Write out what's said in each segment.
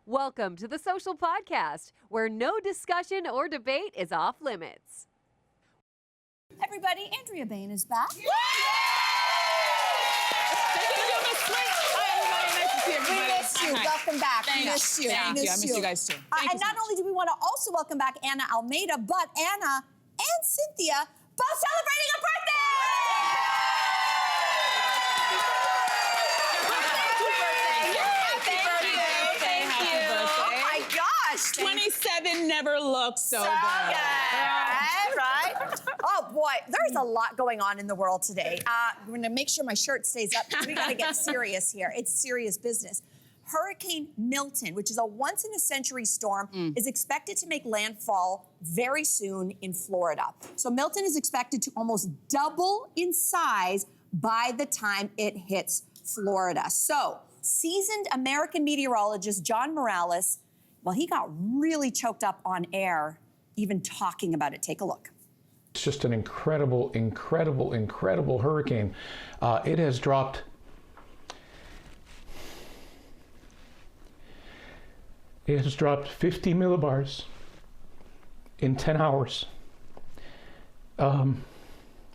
Welcome to the Social Podcast, where no discussion or debate is off limits. Everybody, Andrea Bain is back. Thank you for doing this great. Hi, everybody. Nice to see everybody. We missed you. Welcome back. Thank We you. missed you. Thank We you. I missed missed you guys too. Thank you and so not much. only do we want to also welcome back Anna Almeida, but Anna and Cynthia both celebrating a birthday! Oh my gosh. 27 never looked so good. Right? Oh boy, there's a lot going on in the world today. I'm gonna make sure my shirt stays up because we gotta get serious here. It's serious business. Hurricane Milton, which is a once-in-a-century storm, is expected to make landfall very soon in Florida. So Milton is expected to almost double in size by the time it hits Florida. So seasoned American meteorologist John Morales, well, he got really choked up on air even talking about it. Take a look. It's just an incredible, incredible, incredible hurricane. It has dropped It has dropped 50 millibars in 10 hours. I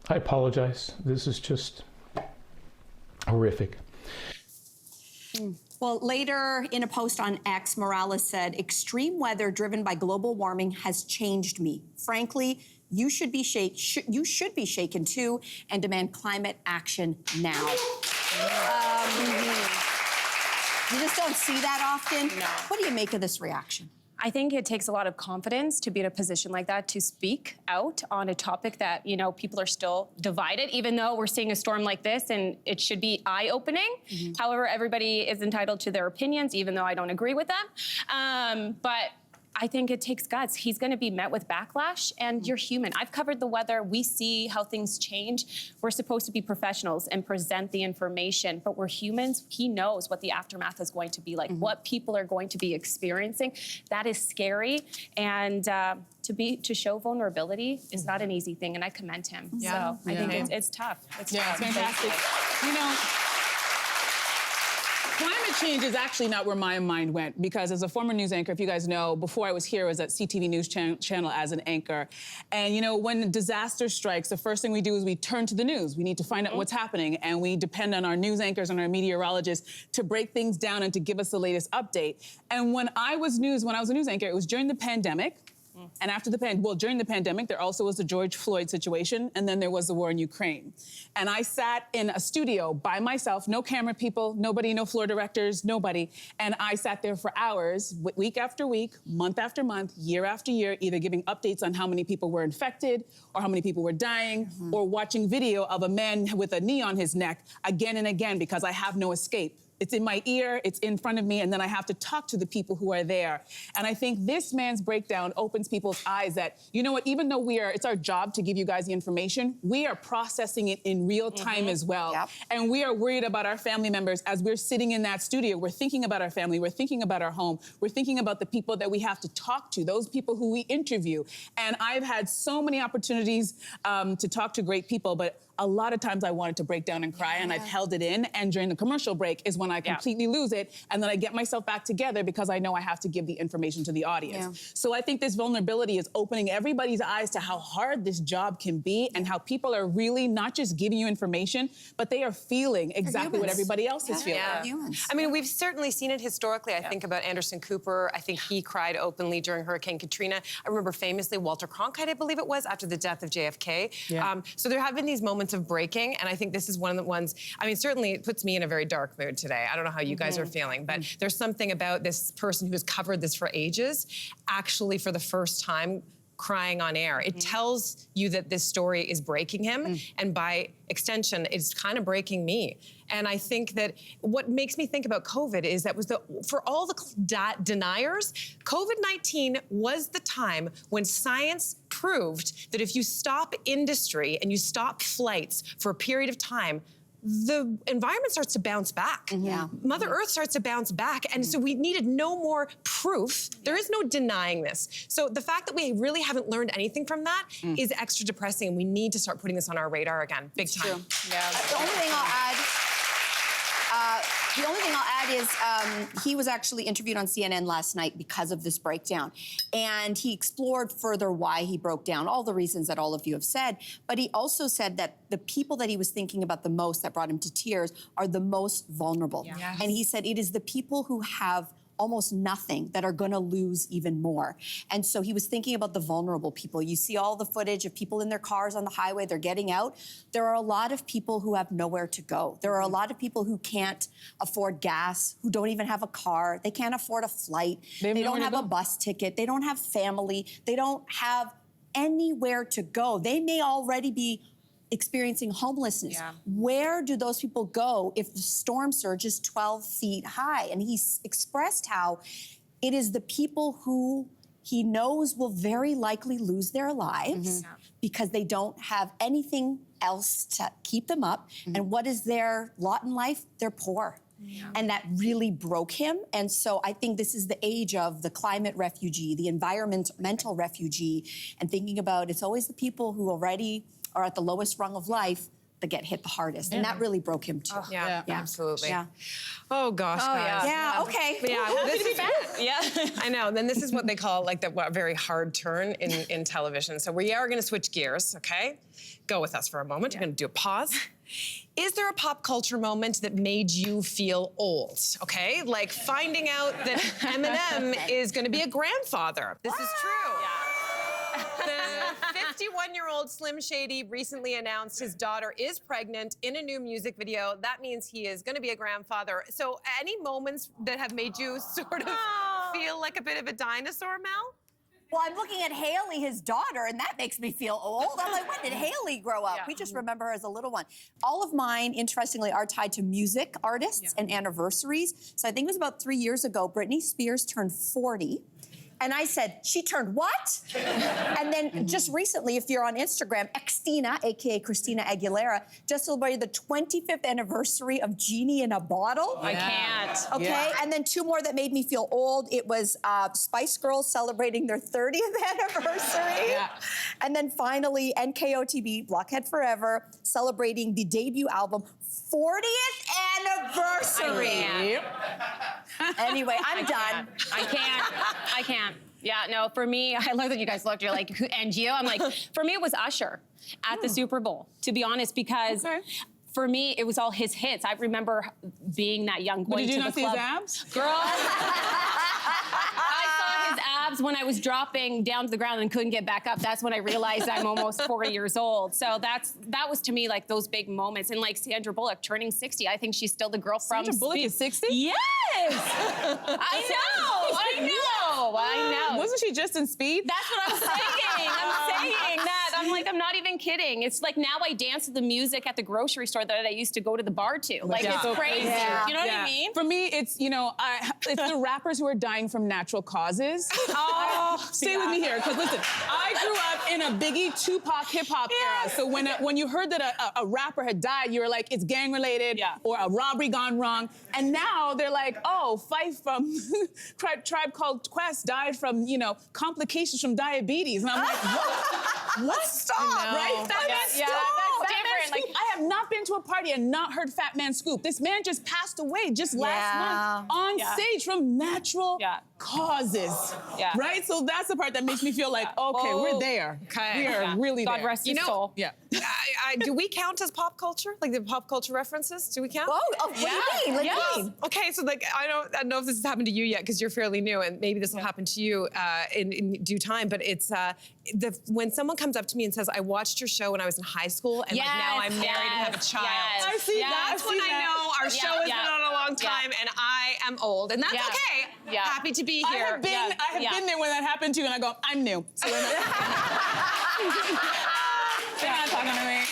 apologize. This is just horrific. Well, later in a post on X, Morales said, "Extreme weather driven by global warming has changed me. Frankly, you should be shaken too and demand climate action now." You just don't see that often. No. What do you make of this reaction? I think it takes a lot of confidence to be in a position like that, to speak out on a topic that, you know, people are still divided, even though we're seeing a storm like this and it should be eye-opening. However, everybody is entitled to their opinions, even though I don't agree with them. But I think it takes guts. He's going to be met with backlash, and you're human. I've covered the weather. We see how things change. We're supposed to be professionals and present the information, but we're humans. He knows what the aftermath is going to be like, what people are going to be experiencing. That is scary, and to show vulnerability is not an easy thing, and I commend him. Yeah. So I think it's tough. It's Yeah, tough. it's fantastic. You know, climate change is actually not where my mind went, because as a former news anchor, if you guys know, before I was here, I was at CTV News Channel as an anchor. And you know, when disaster strikes, the first thing we do is we turn to the news. We need to find out what's happening, and we depend on our news anchors and our meteorologists to break things down and to give us the latest update. And when I was a news anchor, it was during the pandemic. And after during the pandemic, there also was the George Floyd situation, and then there was the war in Ukraine. And I sat in a studio by myself, no camera people, nobody, no floor directors, nobody. And I sat there for hours, week after week, month after month, year after year, either giving updates on how many people were infected or how many people were dying, or watching video of a man with a knee on his neck again and again, because I have no escape. It's in my ear, it's in front of me, and then I have to talk to the people who are there. And I think this man's breakdown opens people's eyes that, you know what, even though it's our job to give you guys the information, we are processing it in real time as well. Yep. And we are worried about our family members as we're sitting in that studio. We're thinking about our family, we're thinking about our home, we're thinking about the people that we have to talk to, those people who we interview. And I've had so many opportunities to talk to great people, but a lot of times I wanted to break down and cry, and I've held it in. And during the commercial break is when I completely lose it, and then I get myself back together because I know I have to give the information to the audience. So I think this vulnerability is opening everybody's eyes to how hard this job can be, and how people are really not just giving you information, but they are feeling exactly what everybody else is feeling. Humans. I mean, we've certainly seen it historically. I think about Anderson Cooper. I think he cried openly during Hurricane Katrina. I remember famously Walter Cronkite, I believe it was, after the death of JFK. So there have been these moments of breaking, and I think this is one of the ones, I mean, certainly it puts me in a very dark mood today. I don't know how you guys are feeling, but there's something about this person who has covered this for ages, actually for the first time crying on air. It tells you that this story is breaking him, and by extension, it's kind of breaking me. And I think that what makes me think about COVID is that for all the deniers, COVID-19 was the time when science proved that if you stop industry and you stop flights for a period of time, the environment starts to bounce back. Mother Earth starts to bounce back. And so we needed no more proof. There is no denying this. So the fact that we really haven't learned anything from that is extra depressing. And we need to start putting this on our radar again, big time. The only thing I'll add The only thing I'll add is he was actually interviewed on CNN last night because of this breakdown. And he explored further why he broke down, all the reasons that all of you have said. But he also said that the people that he was thinking about the most that brought him to tears are the most vulnerable. Yes. And he said it is the people who have almost nothing that are going to lose even more. And so he was thinking about the vulnerable people. You see all the footage of people in their cars on the highway, they're getting out. There are a lot of people who have nowhere to go. There are a lot of people who can't afford gas, who don't even have a car. They can't afford a flight. They don't have a bus ticket. They don't have family. They don't have anywhere to go. They may already be experiencing homelessness. Yeah. Where do those people go if the storm surge is 12 feet high? And he's expressed how it is the people who he knows will very likely lose their lives because they don't have anything else to keep them up. And what is their lot in life? They're poor. And that really broke him. And so I think this is the age of the climate refugee, the environmental refugee, and thinking about it's always the people who already are at the lowest rung of life that get hit the hardest. And that really broke him too. Yeah, absolutely. Yeah. Oh gosh, guys. Yeah, okay. Yeah, this is I know. Then this is what they call like the very hard turn in television. So we are going to switch gears. Okay, go with us for a moment. We're going to do a pause. Is there a pop culture moment that made you feel old? Okay, like finding out that Eminem is going to be a grandfather. This is true. The 51-year-old Slim Shady recently announced his daughter is pregnant in a new music video. That means he is going to be a grandfather. So any moments that have made you sort of feel like a bit of a dinosaur, Mel? Well, I'm looking at Haley, his daughter, and that makes me feel old. I'm like, when did Haley grow up? We just remember her as a little one. All of mine, interestingly, are tied to music artists and anniversaries. So I think it was about 3 years ago, Britney Spears turned 40. And I said, she turned what? And then just recently, if you're on Instagram, Xtina, AKA Christina Aguilera, just celebrated the 25th anniversary of Genie in a Bottle. I can't. Okay, and then two more that made me feel old. It was Spice Girls celebrating their 30th anniversary. And then finally, NKOTB, Blockhead Forever, celebrating the debut album 40th anniversary. Anyway, I'm done. I can't. Yeah, no, for me, I love that you guys looked, you're like, and you? I'm like, for me, it was Usher at the Super Bowl, to be honest, because for me, it was all his hits. I remember being that young, going Did you to not the see club. his abs? Girl, I saw his abs when I was dropping down to the ground and couldn't get back up. That's when I realized I'm almost 40 years old. So that was to me like those big moments. And like Sandra Bullock turning 60, I think she's still the girl from Sandra Bullock is 60? Yes! I know. Wasn't she just in Speed? That's what I'm saying. I'm saying that. I'm like, I'm not even kidding. It's like now I dance to the music at the grocery store that I used to go to the bar to. Like, it's crazy. Yeah. You know what I mean? For me, it's, it's the rappers who are dying from natural causes. Stay with me here, because listen, I grew up in a Biggie, Tupac, hip-hop era. So when you heard that a rapper had died, you were like, it's gang-related or a robbery gone wrong. And now they're like, oh, Fife from Tribe Called Quest died from, complications from diabetes. And I'm like, what? Stop, right? That's different. Like, I have not been to a party and not heard Fat Man Scoop. This man just passed away just last month on stage from natural causes. Yeah. Right? So that's the part that makes me feel like, okay, we're there. Okay. We are really God there. rest his soul. Yeah. Do we count as pop culture? Like the pop culture references? Do we count? What do you mean? What do you mean? Okay, so like I don't know if this has happened to you yet because you're fairly new, and maybe this will happen to you in due time. But it's when someone comes up to me and says, "I watched your show when I was in high school, and like now I'm married and have a child." Yes. I see that. That's when I know our show has been on a long time, and I am old, and that's okay. Yeah. Happy to be here. I have been there when that happened to you, and I go, I'm new. So they're not talking to me.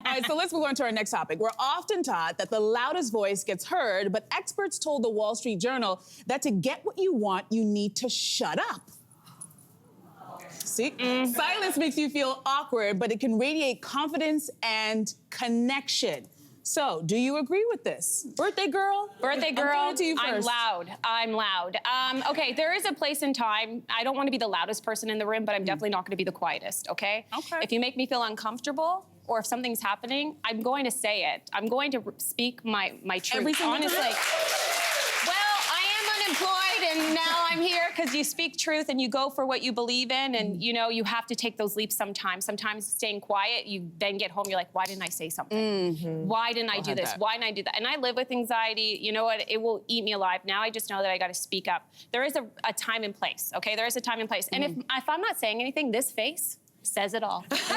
All right, so let's move on to our next topic. We're often taught that the loudest voice gets heard, but experts told the Wall Street Journal that to get what you want, you need to shut up. See? Silence makes you feel awkward, but it can radiate confidence and connection. So, do you agree with this? Birthday girl? Birthday girl, I'm throwing it to you first. I'm loud. Okay, there is a place and time. I don't want to be the loudest person in the room, but I'm definitely not going to be the quietest, okay? Okay. If you make me feel uncomfortable, or if something's happening, I'm going to say it. I'm going to speak my truth. Every single honestly. time? Well, I am unemployed and now I'm here because you speak truth and you go for what you believe in, and you know, you have to take those leaps sometimes. Sometimes staying quiet, you then get home, you're like, why didn't I say something? Why didn't I do this? Why didn't I do that? And I live with anxiety. You know what? It will eat me alive. Now I just know that I got to speak up. There is a time and place, okay? There is a time and place. And if I'm not saying anything, this face says it all. Same.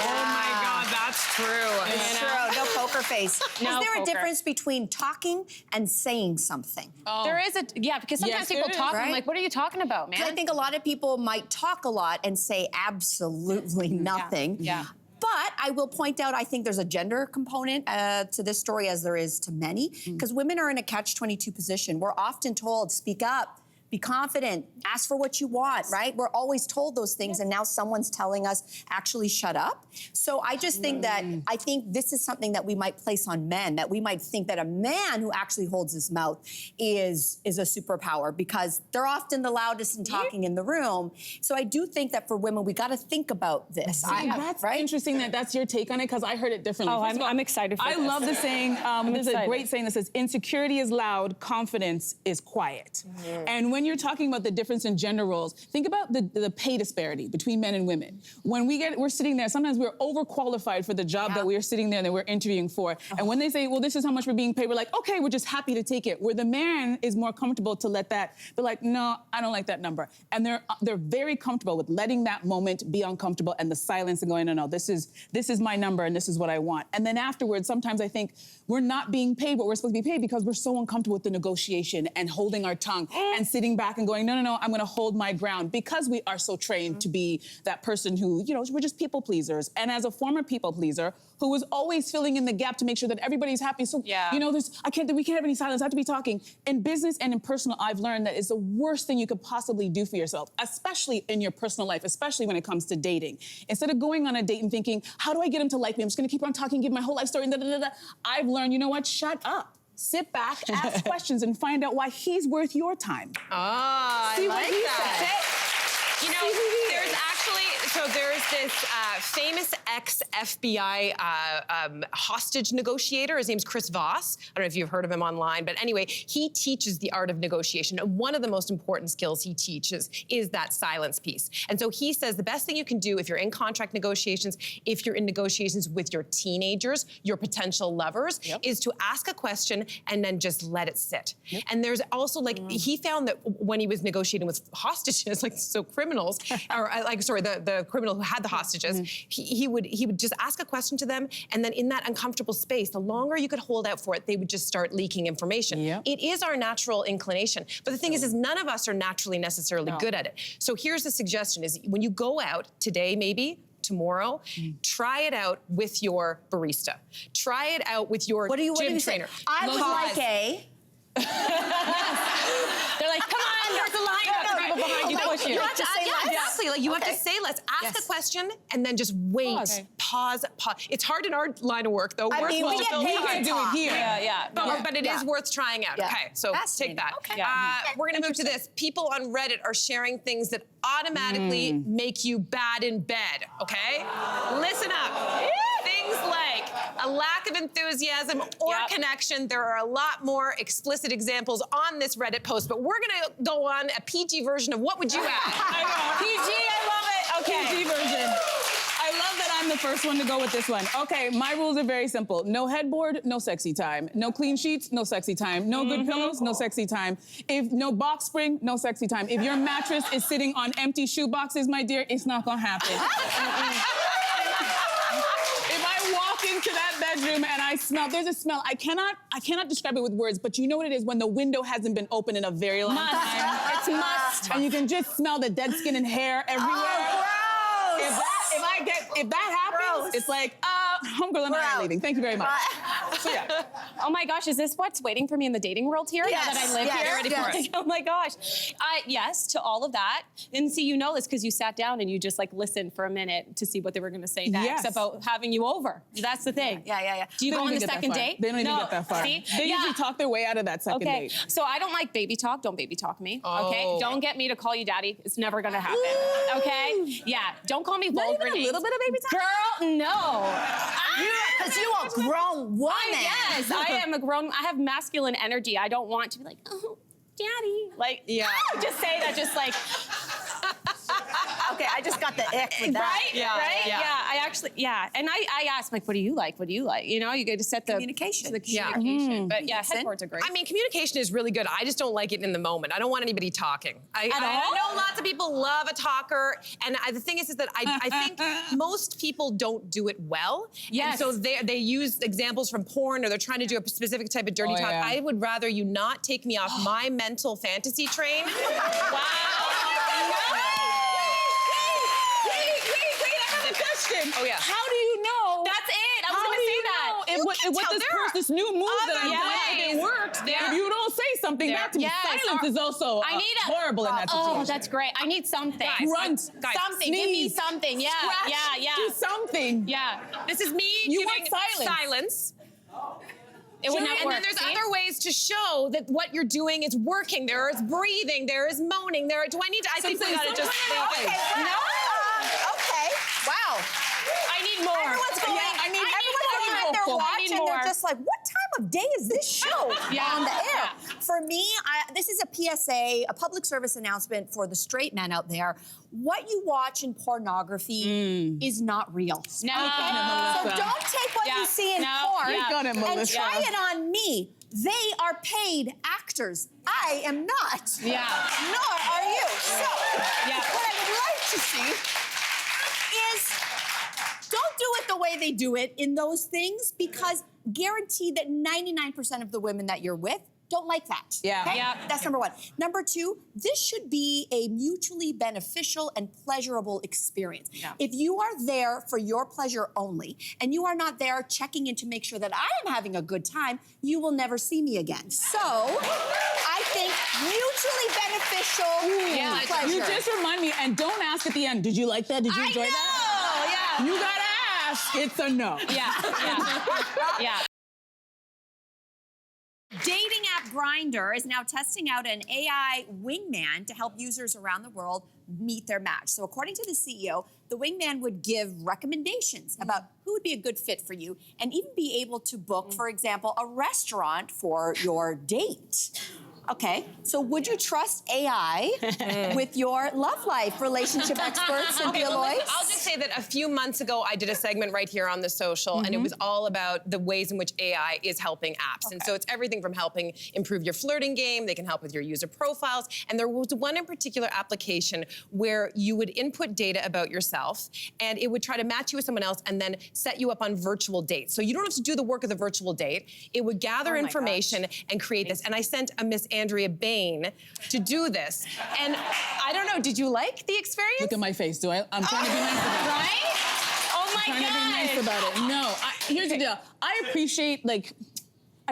Oh my God, that's true. It's true. No poker face. No Is there a poker. difference between talking and saying something? There is because sometimes Yes, people there talk, is. I'm Right? like, what are you talking about, man? I think a lot of people might talk a lot and say absolutely nothing. Yeah. But I will point out, I think there's a gender component to this story as there is to many, because women are in a catch-22 position. We're often told, speak up, be confident, ask for what you want, right? We're always told those things, and now someone's telling us, actually shut up. So I just think that, I think this is something that we might place on men, that we might think that a man who actually holds his mouth is a superpower, because they're often the loudest and talking in the room. So I do think that for women, we gotta think about this. That's right? interesting that that's your take on it, because I heard it differently. Oh, First of all, I'm excited for I this. love the saying, there's a excited. great saying that says, insecurity is loud, confidence is quiet. And when you're talking about the difference in gender roles, think about the pay disparity between men and women. When we're sitting there, sometimes we're overqualified for the job that we're sitting there that we're interviewing for. And when they say, well, this is how much we're being paid, we're like, okay, we're just happy to take it. Where the man is more comfortable to let that, they're like, no, I don't like that number. And they're very comfortable with letting that moment be uncomfortable and the silence and going, no, this is my number and this is what I want. And then afterwards, sometimes I think we're not being paid what we're supposed to be paid because we're so uncomfortable with the negotiation and holding our tongue and sitting back and going, no, I'm gonna hold my ground, because we are so trained to be that person who, we're just people pleasers. And as a former people pleaser who was always filling in the gap to make sure that everybody's happy. So, we can't have any silence, I have to be talking. In business and in personal, I've learned that it's the worst thing you could possibly do for yourself, especially in your personal life, especially when it comes to dating. Instead of going on a date and thinking, how do I get him to like me? I'm just gonna keep on talking, give my whole life story, I've learned, you know what, shut up. Sit back, ask questions, and find out why he's worth your time. Ah, I like that. You know, there's this famous ex-FBI hostage negotiator. His name's Chris Voss. I don't know if you've heard of him online, but anyway, he teaches the art of negotiation. And one of the most important skills he teaches is that silence piece. And so he says the best thing you can do if you're in contract negotiations, if you're in negotiations with your teenagers, your potential lovers, is to ask a question and then just let it sit. And there's also he found that when he was negotiating with hostages, criminals, or the criminal who had the hostages, he would just ask a question to them, and then in that uncomfortable space, the longer you could hold out for it, they would just start leaking information. It is our natural inclination. But the thing is none of us are naturally necessarily good at it. So here's the suggestion is when you go out today, maybe, tomorrow, try it out with your barista. Try it out with your gym trainer. I would like a... They're like, come on, here's the line. People behind you push you. You have to say less. Exactly. You have to say less. Ask a question and then just wait. Pause. It's hard in our line of work, though. I mean, we get paid can't to do it talk. here. But it is worth trying out. Okay, so take that. Okay. We're gonna move to this. People on Reddit are sharing things that automatically make you bad in bed, okay? Listen up. Things like a lack of enthusiasm or connection. There are a lot more explicit examples on this Reddit post, but we're gonna go on a PG version of what would you add? PG, I love it. Okay. PG version. I love that I'm the first one to go with this one. Okay, my rules are very simple. No headboard, no sexy time. No clean sheets, no sexy time. No good pillows, no sexy time. If no box spring, no sexy time. If your mattress is sitting on empty shoe boxes, my dear, it's not gonna happen. If I walk into that bedroom and I smell, there's a smell, I cannot describe it with words, but you know what it is when the window hasn't been open in a very long time. It's must. And you can just smell the dead skin and hair everywhere. Oh, gross. If that happens, it's like, homegirl and I out. are leaving. Thank you very much. So yeah. Oh my gosh, is this what's waiting for me in the dating world here? Yes, Now that I live yes, here? ready for Like, oh my gosh. Yes, to all of that. And see, you know this because you sat down and you just like listened for a minute to see what they were going to say next Yes. about having you over. That's the thing. Yeah. Do you They go don't on the even get that second far. date? They don't even No. get that far. See? They Yeah. usually talk their way out of that second Okay, date. so I don't like baby talk. Don't baby talk me. Okay, Oh. don't get me to call you daddy. It's never gonna happen. Okay, yeah. Don't call me vulgar even a names. little bit of baby talk? Girl, no. Because you a grown woman. Yes, I am a grown. I have masculine energy. I don't want to be like, oh, daddy. Like, just say that. Just like, Okay, I just got the ick with that. right? Yeah, right? yeah. I actually, And I asked, like, what do you like? What do you like? You know, you get to set the Communication. The Yeah. communication. But yeah, headboards are great. I mean, communication is really good. I just don't like it in the moment. I don't want anybody talking. I all? know lots of people love a talker, and the thing is that I think most people don't do it well. Yes. And so they use examples from porn, or they're trying to do a specific type of dirty talk. yeah. I would rather you not take me off my mental fantasy train. wow. Oh yeah. How do you know? That's it. I was How gonna do say you that. know You what can tell there are this new move that I'm other doing, it ways. works. There- If you don't say something back to me, Yes. silence is also I need a- horrible in that situation. Oh, that's great. I need something. Grunt, Something. Give me sneeze, something. Yeah. scratch, Yeah. do something. Yeah. This is me You giving want silence. silence. It would not And work. then there's See? other ways to show that what you're doing is working. There is breathing. There is moaning. Do I need to? I think we gotta just. Okay, wow. Okay, wow. I need more. Everyone's going. I need everyone's looking at their vocal. I watch need and they're more. just like, "What time of day is this show Yeah. on the air?" Yeah. For me, this is a PSA, a public service announcement for the straight men out there. What you watch in pornography is not real. No. So Melissa. don't take what Yeah. you see in No. porn Yeah. Got it, and Melissa. try it on me. They are paid actors. I am not. Yeah. Nor are you. So, Yeah. what I would like to see is don't do it the way they do it in those things, because guarantee that 99% of the women that you're with don't like that. Yeah. Okay? Yeah. That's number one. Number two, this should be a mutually beneficial and pleasurable experience. Yeah. If you are there for your pleasure only, and you are not there checking in to make sure that I am having a good time, you will never see me again. So, I think mutually beneficial Yeah. pleasure. You just remind me, and don't ask at the end, did you like that? Did you enjoy that? Yeah. You gotta ask. It's a no. Yeah. Yeah. Dating app Grindr is now testing out an AI wingman to help users around the world meet their match. So according to the CEO, the wingman would give recommendations about who would be a good fit for you and even be able to book, for example, a restaurant for your date. Okay, so would you trust AI with your love life, relationship expert, Cynthia Loyst? I'll just say that a few months ago, I did a segment right here on The Social, and it was all about the ways in which AI is helping apps. And so it's everything from helping improve your flirting game, they can help with your user profiles, and there was one in particular application where you would input data about yourself, and it would try to match you with someone else and then set you up on virtual dates. So you don't have to do the work of the virtual date. It would gather information and create this. And I sent a Miss Andrea Bain to do this. And I don't know, did you like the experience? Look at my face. I'm trying to be nice about it. Right? Oh my Trying to be God. nice about it. No, here's the deal. I appreciate,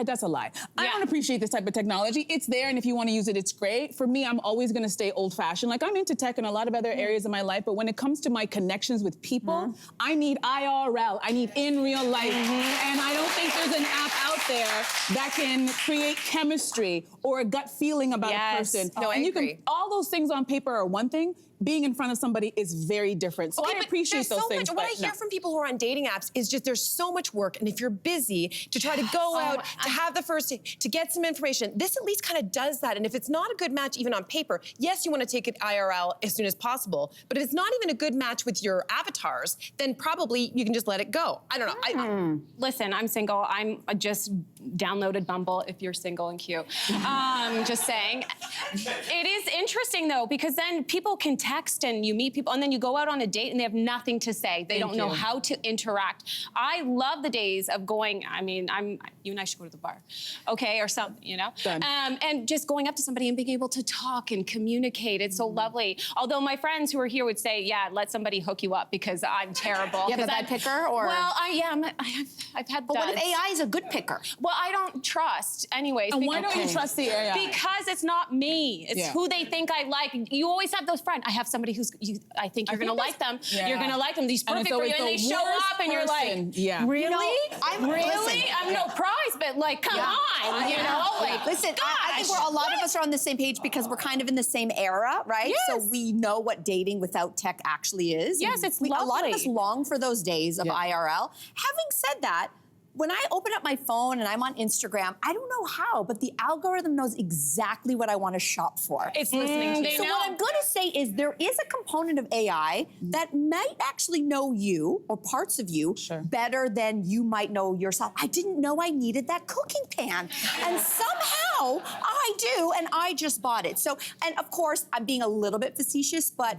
that's a lie. I Yeah. don't appreciate this type of technology. It's there, and if you want to use it, it's great. For me, I'm always going to stay old-fashioned. I'm into tech in a lot of other areas of my life, but when it comes to my connections with people, I need IRL. I need in real life. And I don't think there's an app out there that can create chemistry or a gut feeling about a Yes. person. No, I and agree. all those things on paper are one thing. Being in front of somebody is very different. So I but appreciate there's those so things. Much, what I but hear no. from people who are on dating apps is just there's so much work, and if you're busy to try to go out, to have the first date, to get some information, this at least kind of does that. And if it's not a good match even on paper, yes, you want to take it IRL as soon as possible. But if it's not even a good match with your avatars, then probably you can just let it go. I don't know. Listen, I'm single. I'm just downloaded Bumble if you're single and cute. Just saying. It is interesting though, because then people can text and you meet people and then you go out on a date and they have nothing to say. They don't know how to interact. I love the days of going, I mean, you and I should go to the bar, okay, or something, you know? Done. And just going up to somebody and being able to talk and communicate. It's so lovely. Although my friends who are here would say, yeah, let somebody hook you up because I'm terrible. You have a bad picker, or? Well, I've had But what if duds. AI is a good picker? Well, I don't trust anyways. And why don't you trust the AI? Because it's not me. It's who they think I like. You always have those friends. I have somebody I think you're gonna like them. Yeah. You're gonna like them. These And it's perfect for you. always And they the show worst up and you're like, person. Yeah. really? You know, really? I'm no prize, but like, come on, you know? Like, Listen, I think a lot of us are on the same page because we're kind of in the same era, right? Yes. So we know what dating without tech actually is. Yes, it's A lot of lovely. us long for those days of IRL. Having said that, when I open up my phone and I'm on Instagram, I don't know how, but the algorithm knows exactly what I want to shop for. It's listening to you. So what I'm going to say is there is a component of AI that might actually know you or parts of you better than you might know yourself. I didn't know I needed that cooking pan. And somehow I do, and I just bought it. So, and of course, I'm being a little bit facetious, but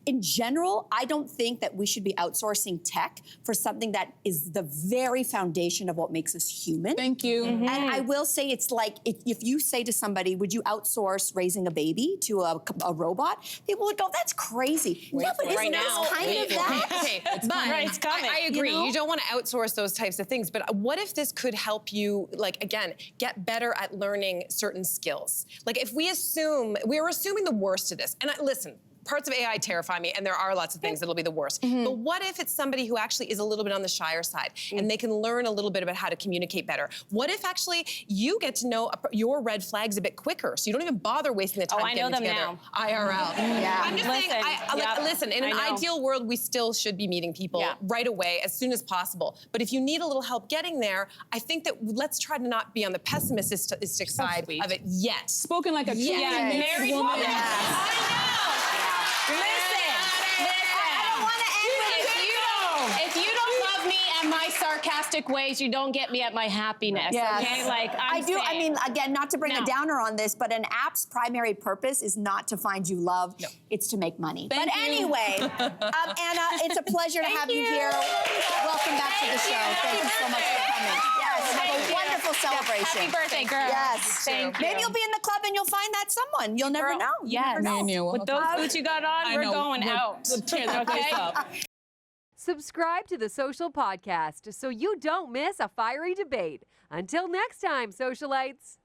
in general, I don't think that we should be outsourcing tech for something that is the very foundation of what makes us human. Thank you. And I will say it's like, if you say to somebody, would you outsource raising a baby to a robot? People would go, that's crazy. Yeah, but isn't this kind of that? Okay, but It's coming. I agree. You know? You don't want to outsource those types of things. But what if this could help you, like, again, get better at learning certain skills? Like, if we're assuming the worst of this, and listen, parts of AI terrify me, and there are lots of things that'll be the worst. But what if it's somebody who actually is a little bit on the shyer side, and they can learn a little bit about how to communicate better? What if actually you get to know your red flags a bit quicker, so you don't even bother wasting the time I know getting them together now. IRL? Yeah. I'm just saying, listen, in an ideal world, we still should be meeting people right away, as soon as possible. But if you need a little help getting there, I think that let's try to not be on the pessimistic side of it yet. Spoken like a true married woman. woman. I know. Listen. I don't want to end with If you don't love me and my sarcastic ways, you don't get me at my happiness. Yes. Okay, like I do. I mean, again, not to bring a downer on this, but an app's primary purpose is not to find you love. No. It's to make money. Thank but you. anyway, Anna, it's a pleasure to have you here. Welcome back to the show. Thank you so much for coming. Yes, have a wonderful celebration. Happy birthday, girl. Yes. Thank you. Maybe you'll be in the club and you'll find that someone. You'll never know. You Yes. never know. Me and you. With those boots you got on, we're going out. Tear that place up. Subscribe to the Social Podcast so you don't miss a fiery debate. Until next time, socialites.